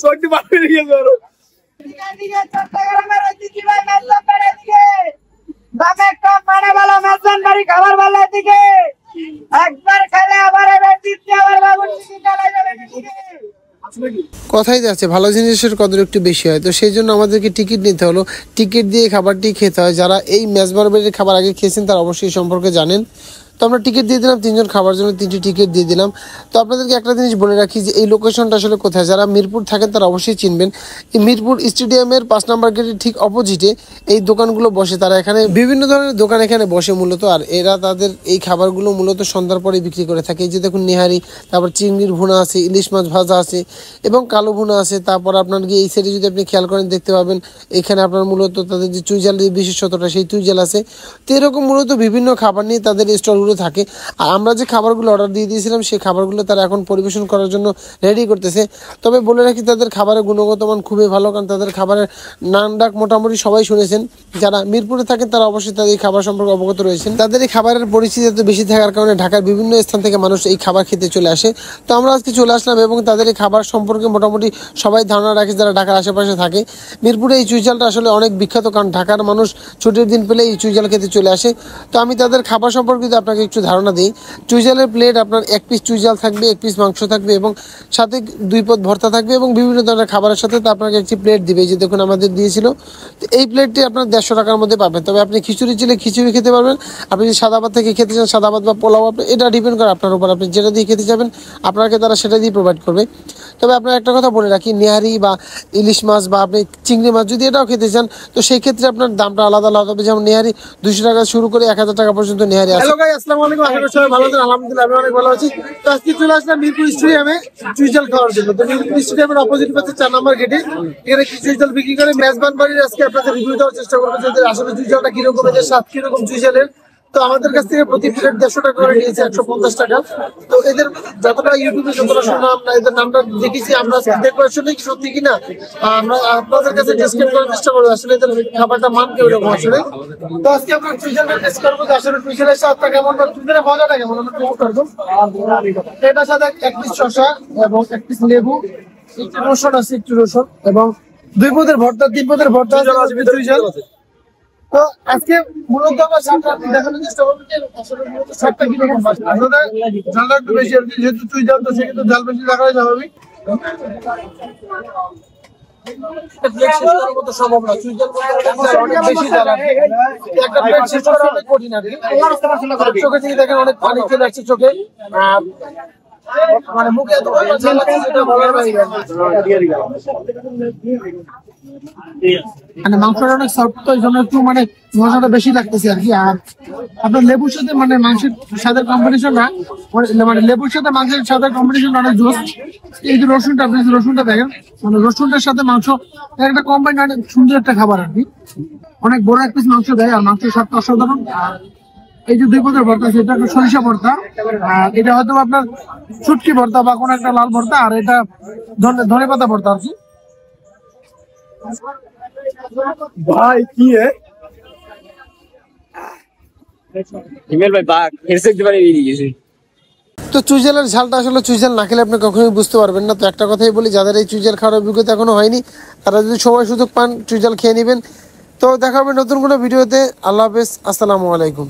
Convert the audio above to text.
চোখটি বাড়ি নিয়ে গেল এদিকে চট্টগ্রামের ঐতিহ্যবাহী মেজবান বাড়ির দিকে দামে কম মানে ভালো মেজবান বাড়ি খাবার ভালো দিকে একবার খেলে আবার এবার জিততে আবার বাবুর টিকিট চলে যাবে এদিকে। কথাই যাচ্ছে ভালো জিনিসের কদর একটু বেশি হয়, তো সেই জন্য আমাদেরকে টিকিট নিতে হলো। টিকিট দিয়ে খাবারটি খেতে হয়। যারা এই মেজবান বাড়ির খাবার আগে খেয়েছেন তারা অবশ্যই সম্পর্কে জানেন। তো আমরা টিকিট দিয়ে দিলাম, 3 জন খাবার জন্য 3টি টিকিট দিয়ে দিলাম। তো আপনাদেরকে একটা জিনিস বলে রাখি যে এই লোকেশনটা আসলে কোথায়, যারা মিরপুর থাকেন তারা অবশ্যই চিনবেন। এই মিরপুর স্টেডিয়ামের 5 নম্বর গেটের ঠিক অপোজিটে এই দোকানগুলো বসে। তারা এখানে বিভিন্ন ধরনের দোকান এখানে বসে মূলত, আর এরা তাদের এই খাবারগুলো মূলত সন্ধ্যার পরে বিক্রি করে থাকে। এই যে দেখুন নেহারি, তারপর চিংড়ির ভুনা আছে, ইলিশ মাছ ভাজা আছে এবং কালো ভুনা আছে। তারপর আপনার গিয়ে এই সাইডে যদি আপনি খেয়াল করেন দেখতে পাবেন এখানে আপনার মূলত তাদের যে চুইঝালের বিশেষত্বটা সেই চুইঝাল আছে। তো এরকম মূলত বিভিন্ন খাবার নিয়ে তাদের স্টলগুলো থাকে। আর আমরা যে খাবারগুলো অর্ডার দিয়ে দিয়েছিলাম সেই খাবারগুলো তারা এখন পরিবেশন করার জন্য রেডি করতেছে। তবে বলে রাখি তাদের খাবারের গুণগত মান খুবই ভালো, কারণ তাদের খাবারের নাম ডাক মোটামুটি সবাই শুনেছেন। যারা মিরপুরে থাকেন তারা অবশ্যই তাদের এই খাবার সম্পর্কে অবগত রয়েছেন। তাদের এই খাবারের পরিচিতি এত বেশি থাকার কারণে ঢাকার বিভিন্ন স্থান থেকে মানুষ এই খাবার খেতে চলে আসে। তো আমরা আজকে চলে আসলাম এবং তাদের এই খাবার সম্পর্কে মোটামুটি সবাই ধারণা রাখে যারা ঢাকার আশেপাশে থাকে। মিরপুরে এই চুইঝালটা আসলে অনেক বিখ্যাত, কারণ ঢাকার মানুষ ছুটির দিন পেলে এই চুইঝাল খেতে চলে আসে। তো আমি তাদের খাবার সম্পর্কে যদি আপনাকে একটু ধারণা দিই, চুইঝালের প্লেট আপনার 1 পিস চুইঝাল থাকবে, 1 পিস মাংস থাকবে এবং সাথে 2 পদ ভর্তা থাকবে এবং বিভিন্ন ধরনের খাবারের সাথে তো আপনাকে একটি প্লেট দিবে, যে দেখুন আমাদের দিয়েছিল। তো এই প্লেটটি আপনার 150 টাকার মধ্যে পাবেন। তবে আপনি খিচুড়ি চাইলে খিচুড়ি খেতে পারবেন, আপনি যদি সাদা ভাত থেকে খেতে চান সাদা ভাত বা পোলাও, আপনি এটা ডিপেন্ড করে আপনার উপর, আপনি যেটা দিয়ে খেতে যাবেন আপনাকে তারা সেটা দিয়ে প্রোভাইড করবে। তবে আপনার একটা কথা বলে রাখি, নেহারি বা ইলিশ মাছ বা আপনি চিংড়ি মাছ যদি এটাও খেতে চান তো সেই ক্ষেত্রে আপনার দামটা আলাদা আলাদা হবে। যেমন নেহারি 200 টাকা শুরু করে 1000 টাকা পর্যন্ত নেহারি আছে। হ্যালো গাইস, আসসালামু আলাইকুম। আশা করি সবাই ভালো আছেন। আলহামদুলিল্লাহ আমি অনেক ভালো আছি। তো আজকে চলে আসলাম মিরপুর স্টেডিয়ামে চুইঝাল খাওয়ার জন্য। তো মিরপুর স্টেডিয়ামের অপোজিট পাশে 4 নম্বর গেটে এখানে কি চুইঝাল বিক্রি করে মেজবান বাড়ির। আজকে আপনাদের রিভিউ দেওয়ার চেষ্টা করবো যে আসলে চুইঝালটা কিরকম, এদের স্বাদ কিরকম চুইঝালের। তো আমাদের কাছ থেকে প্রতি প্লেট 150 টাকা করে নিয়েছে, 150 টাকা। তো এদের যতটা ইউটিউবে যতটা শুনলাম না, এদের নামটা দেখেছি আমরা, দেখবো আসলে কি সত্যি কিনা আমরা আপনাদের কাছে ডিসক্রাইব করার চেষ্টা করবো আসলে এদের খাবারটা মান কিরকম আসলে। তো আজকে আমরা চুইঝালটা টেস্ট করবো যে আসলে চুইঝালের স্বাদটা কেমন বা চুইঝালের মজাটা কেমন আমরা টেস্ট করবো। এটার সাথে 1 পিস শসা এবং 1 পিস লেবু, একটু রসুন আছে, একটু রসুন এবং 2 পদের ভর্তা, 3 পদের ভর্তা আছে চুইঝাল। তো আজকে মূলত আমরা সাতটা দেখানোর চেষ্টা করবো যে আসলে মূলত সাতটা কিরকম পাচ্ছে। আসলে ঝালটা একটু বেশি আর কি, যেহেতু চুইঝাল তো সেক্ষেত্রে ঝাল বেশি দেখাই স্বাভাবিক। প্লেট শেষ করার মতো সম্ভব না, চুইঝাল অনেক বেশি ঝাল আর কি। একটা প্লেট শেষ করা অনেক কঠিন আর কি। চোখে থেকে দেখেন অনেক পানি চলে আসছে চোখে, মানে মুখে এত ঝাল লাগছে যেটা বলার বাইরে। মানে মাংসটা অনেক সফট, তো এই জন্য একটু মানে মশলাটা বেশি লাগতেছে আর কি। আর আপনার লেবুর সাথে মানে মাংসের স্বাদের কম্বিনেশনটা, মানে লেবুর সাথে মাংসের স্বাদের কম্বিনেশনটা অনেক জোস। এই যে রসুনটা, আপনি রসুনটা দেখেন, মানে রসুনটার সাথে মাংস একটা কম্বাইন্ড অনেক সুন্দর একটা খাবার আর কি। অনেক বড় 1 পিস মাংস দেয় আর মাংসের স্বাদটা অসাধারণ। এই যে 2 পদের ভর্তা আছে, এটা একটা সরিষা ভর্তা, আর এটা হয়তো আপনার শুটকি ভর্তা বা কোনো একটা লাল ভর্তা, আর এটা ধনে পাতা ভর্তা আর কি। ভাই কি হিমেল ভাই বাঘ এসে একটু পারে বেরিয়ে গেছে। তো চুইঝালের ঝালটা আসলে চুইঝাল না খেলে আপনি কখনোই বুঝতে পারবেন না। তো একটা কথাই বলি, যাদের এই চুইঝাল খাওয়ার অভিজ্ঞতা এখনো হয়নি তারা যদি সময় সুযোগ পান চুইঝাল খেয়ে নেবেন। তো দেখা হবে নতুন কোনো ভিডিওতে। আল্লাহ হাফেজ, আসসালামু আলাইকুম।